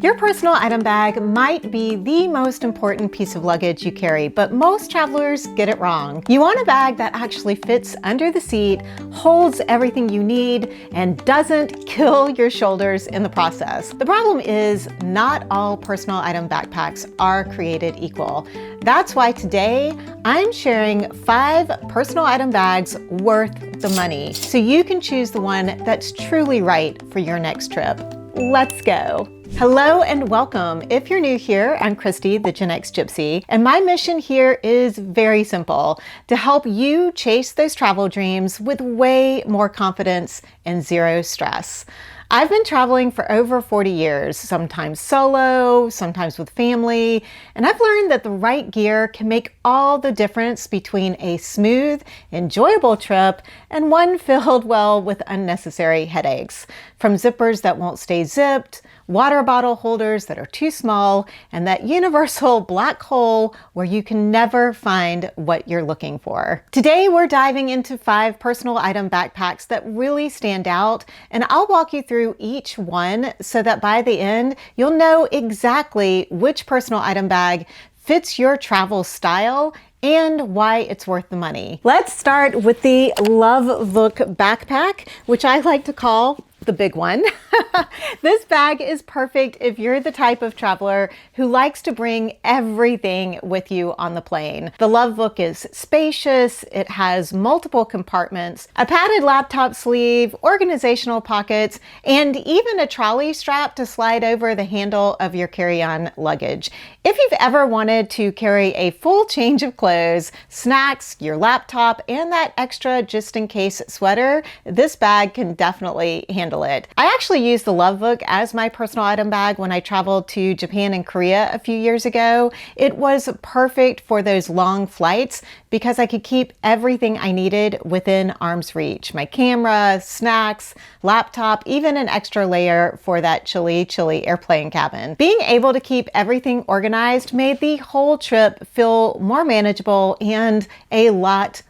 Your personal item bag might be the most important piece of luggage you carry, but most travelers get it wrong. You want a bag that actually fits under the seat, holds everything you need, and doesn't kill your shoulders in the process. The problem is not all personal item backpacks are created equal. That's why today I'm sharing 5 personal item bags worth the money, so you can choose the one that's truly right for your next trip. Let's go. Hello and welcome. If you're new here, I'm Christi, the GenX Gypsy, and my mission here is very simple: to help you chase those travel dreams with way more confidence and zero stress. I've been traveling for over 40 years, sometimes solo, sometimes with family, and I've learned that the right gear can make all the difference between a smooth, enjoyable trip and one filled, well, with unnecessary headaches. From zippers that won't stay zipped, water bottle holders that are too small, and that universal black hole where you can never find what you're looking for. Today, we're diving into 5 personal item backpacks that really stand out, and I'll walk you through each one so that by the end, you'll know exactly which personal item bag fits your travel style and why it's worth the money. Let's start with the Lovevook backpack, which I like to call the big one. This bag is perfect if you're the type of traveler who likes to bring everything with you on the plane. The Lovevook is spacious, it has multiple compartments, a padded laptop sleeve, organizational pockets, and even a trolley strap to slide over the handle of your carry-on luggage. If you've ever wanted to carry a full change of clothes, snacks, your laptop, and that extra just-in-case sweater, this bag can definitely handle it. I actually used the Lovevook as my personal item bag when I traveled to Japan and Korea a few years ago. It was perfect for those long flights because I could keep everything I needed within arm's reach. My camera, snacks, laptop, even an extra layer for that chilly airplane cabin. Being able to keep everything organized made the whole trip feel more manageable and a lot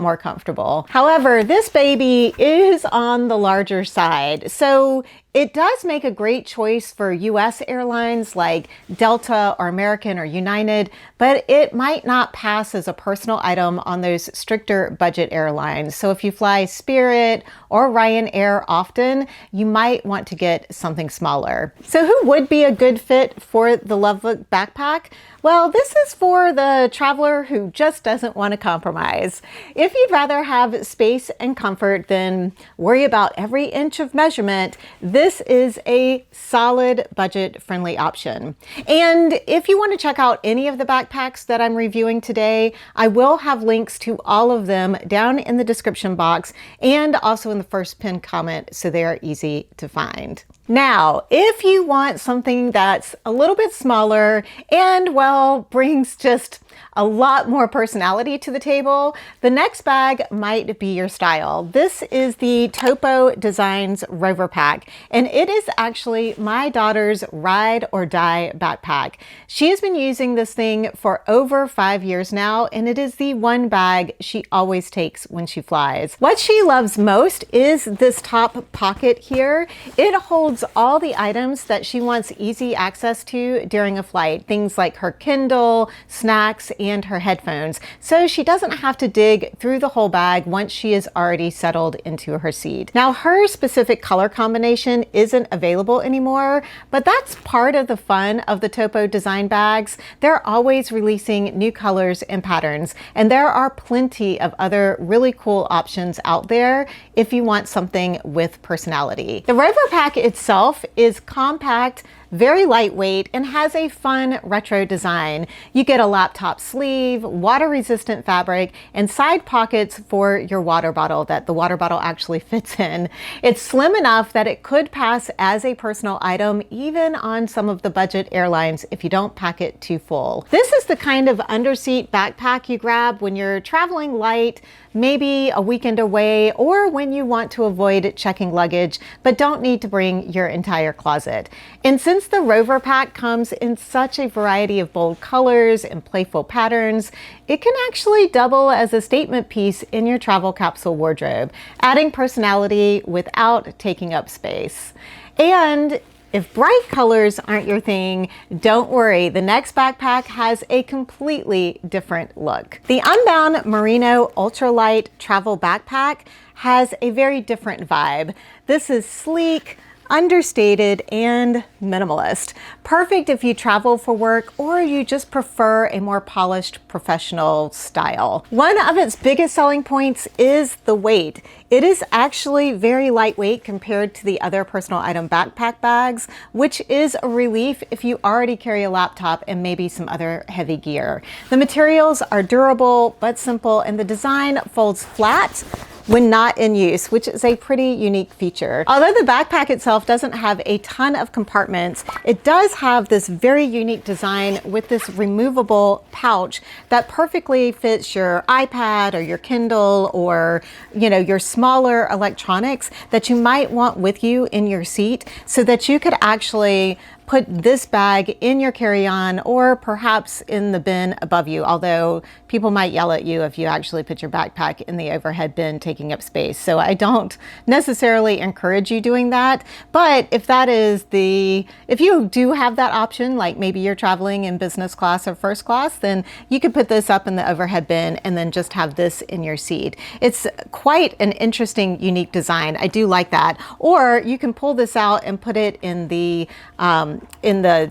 more comfortable. However, this baby is on the larger side, so it does make a great choice for US airlines like Delta or American or United, but it might not pass as a personal item on those stricter budget airlines. So if you fly Spirit or Ryanair often, you might want to get something smaller. So who would be a good fit for the Lovevook backpack? Well, this is for the traveler who just doesn't want to compromise. If you'd rather have space and comfort than worry about every inch of measurement, this is a solid budget-friendly option. And if you want to check out any of the backpacks that I'm reviewing today, I will have links to all of them down in the description box and also in the first pinned comment, so they are easy to find. Now, if you want something that's a little bit smaller and, well, brings just a lot more personality to the table, the next bag might be your style. This is the Topo Designs Rover Pack, and it is actually my daughter's ride or die backpack. She has been using this thing for over 5 years now, and it is the one bag she always takes when she flies. What she loves most is this top pocket here. It holds all the items that she wants easy access to during a flight, things like her Kindle, snacks, and her headphones, so she doesn't have to dig through the whole bag once she is already settled into her seat. Now, her specific color combination isn't available anymore, but that's part of the fun of the Topo design bags. They're always releasing new colors and patterns, and there are plenty of other really cool options out there if you want something with personality. The Rover Pack itself is compact, very lightweight, and has a fun retro design. You get a laptop sleeve, water-resistant fabric, and side pockets for your water bottle that the water bottle actually fits in. It's slim enough that it could pass as a personal item even on some of the budget airlines if you don't pack it too full. This is the kind of underseat backpack you grab when you're traveling light, maybe a weekend away, or when you want to avoid checking luggage but don't need to bring your entire closet. And since the Rover Pack comes in such a variety of bold colors and playful patterns, it can actually double as a statement piece in your travel capsule wardrobe, adding personality without taking up space. And If bright colors aren't your thing, don't worry. The next backpack has a completely different look. The Unbound Merino Ultralight Travel Backpack has a very different vibe. This is sleek, understated, and minimalist. Perfect if you travel for work or you just prefer a more polished professional style. One of its biggest selling points is the weight. It is actually very lightweight compared to the other personal item backpack bags, which is a relief if you already carry a laptop and maybe some other heavy gear. The materials are durable but simple, and the design folds flat when not in use, which is a pretty unique feature. Although the backpack itself doesn't have a ton of compartments, it does have this very unique design with this removable pouch that perfectly fits your iPad or your Kindle or, your smaller electronics that you might want with you in your seat, so that you could actually put this bag in your carry-on or perhaps in the bin above you, although people might yell at you if you actually put your backpack in the overhead bin taking up space. So I don't necessarily encourage you doing that. But if you do have that option, like maybe you're traveling in business class or first class, then you could put this up in the overhead bin and then just have this in your seat. It's quite an interesting, unique design. I do like that. Or you can pull this out and put it in the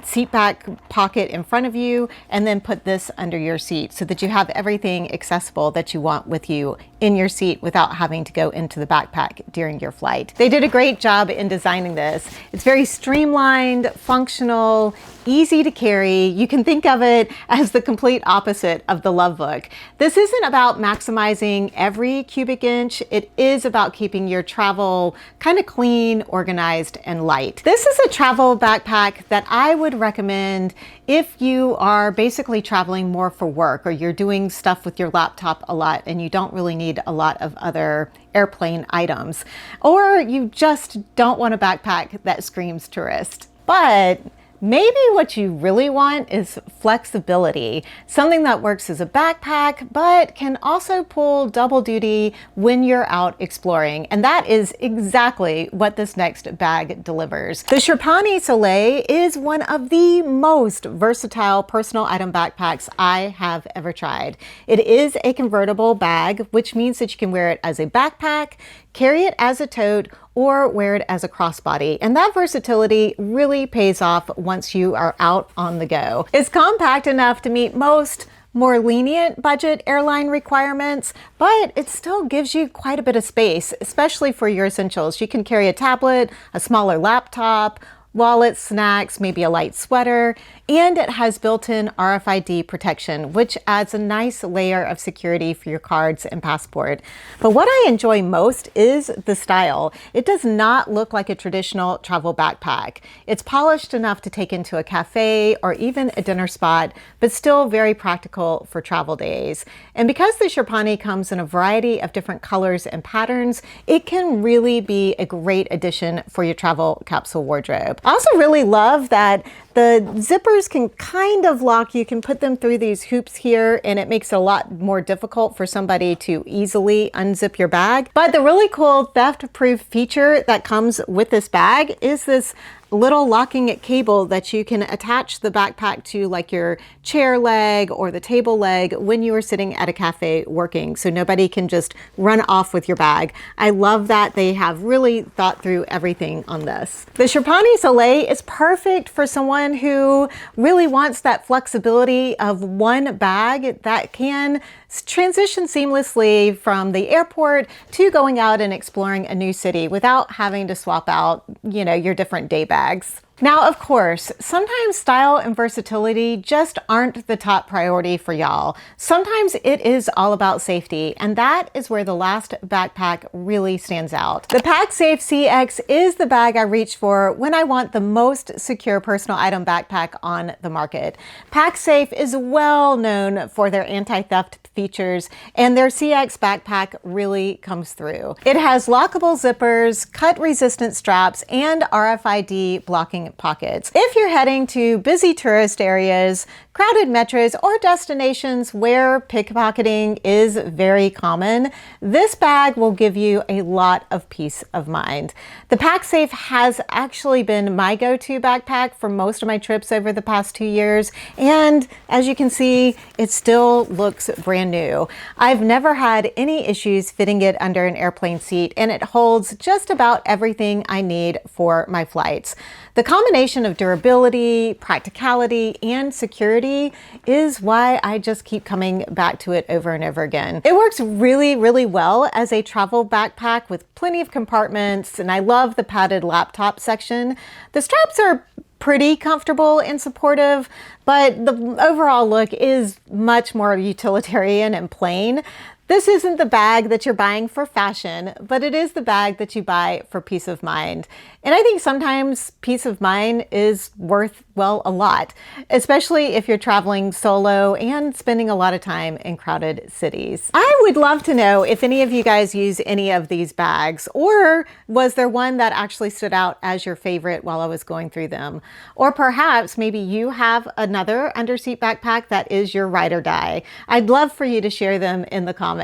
seat back pocket in front of you, and then put this under your seat so that you have everything accessible that you want with you in your seat without having to go into the backpack during your flight. They did a great job in designing this. It's very streamlined, functional, easy to carry. You can think of it as the complete opposite of the Lovevook. This isn't about maximizing every cubic inch. It is about keeping your travel kind of clean, organized, and light. This is a travel backpack that I would recommend if you are basically traveling more for work, or you're doing stuff with your laptop a lot and you don't really need a lot of other airplane items, or you just don't want a backpack that screams tourist. But maybe what you really want is flexibility, something that works as a backpack, but can also pull double duty when you're out exploring. And that is exactly what this next bag delivers. The Sherpani Soleil is one of the most versatile personal item backpacks I have ever tried. It is a convertible bag, which means that you can wear it as a backpack, carry it as a tote, or wear it as a crossbody. And that versatility really pays off once you are out on the go. It's compact enough to meet most more lenient budget airline requirements, but it still gives you quite a bit of space, especially for your essentials. You can carry a tablet, a smaller laptop, wallet, snacks, maybe a light sweater, and it has built-in RFID protection, which adds a nice layer of security for your cards and passport. But what I enjoy most is the style. It does not look like a traditional travel backpack. It's polished enough to take into a cafe or even a dinner spot, but still very practical for travel days. And because the Sherpani comes in a variety of different colors and patterns, it can really be a great addition for your travel capsule wardrobe. I also really love that the zippers can kind of lock. You can put them through these hoops here, and it makes it a lot more difficult for somebody to easily unzip your bag. But the really cool theft-proof feature that comes with this bag is this little locking cable that you can attach the backpack to, like your chair leg or the table leg, when you are sitting at a cafe working, so nobody can just run off with your bag. I love that they have really thought through everything on this. The Sherpani Soleil is perfect for someone who really wants that flexibility of one bag that can transition seamlessly from the airport to going out and exploring a new city without having to swap out, your different day bags. Now, of course, sometimes style and versatility just aren't the top priority for y'all. Sometimes it is all about safety, and that is where the last backpack really stands out. The PacSafe CX is the bag I reach for when I want the most secure personal item backpack on the market. PacSafe is well known for their anti-theft features, and their CX backpack really comes through. It has lockable zippers, cut-resistant straps, and RFID blocking zipping pockets. If you're heading to busy tourist areas, crowded metros, or destinations where pickpocketing is very common, this bag will give you a lot of peace of mind. The PacSafe has actually been my go-to backpack for most of my trips over the past 2 years, and as you can see, it still looks brand new. I've never had any issues fitting it under an airplane seat, and it holds just about everything I need for my flights. The combination of durability, practicality, and security is why I just keep coming back to it over and over again. It works really, really well as a travel backpack with plenty of compartments, and I love the padded laptop section. The straps are pretty comfortable and supportive, but the overall look is much more utilitarian and plain. This isn't the bag that you're buying for fashion, but it is the bag that you buy for peace of mind. And I think sometimes peace of mind is worth, well, a lot, especially if you're traveling solo and spending a lot of time in crowded cities. I would love to know if any of you guys use any of these bags, or was there one that actually stood out as your favorite while I was going through them? Or perhaps maybe you have another underseat backpack that is your ride or die. I'd love for you to share them in the comments.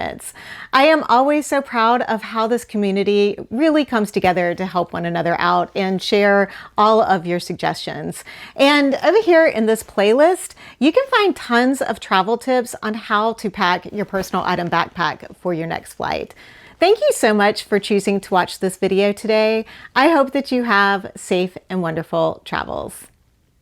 I am always so proud of how this community really comes together to help one another out and share all of your suggestions. And over here in this playlist, you can find tons of travel tips on how to pack your personal item backpack for your next flight. Thank you so much for choosing to watch this video today. I hope that you have safe and wonderful travels.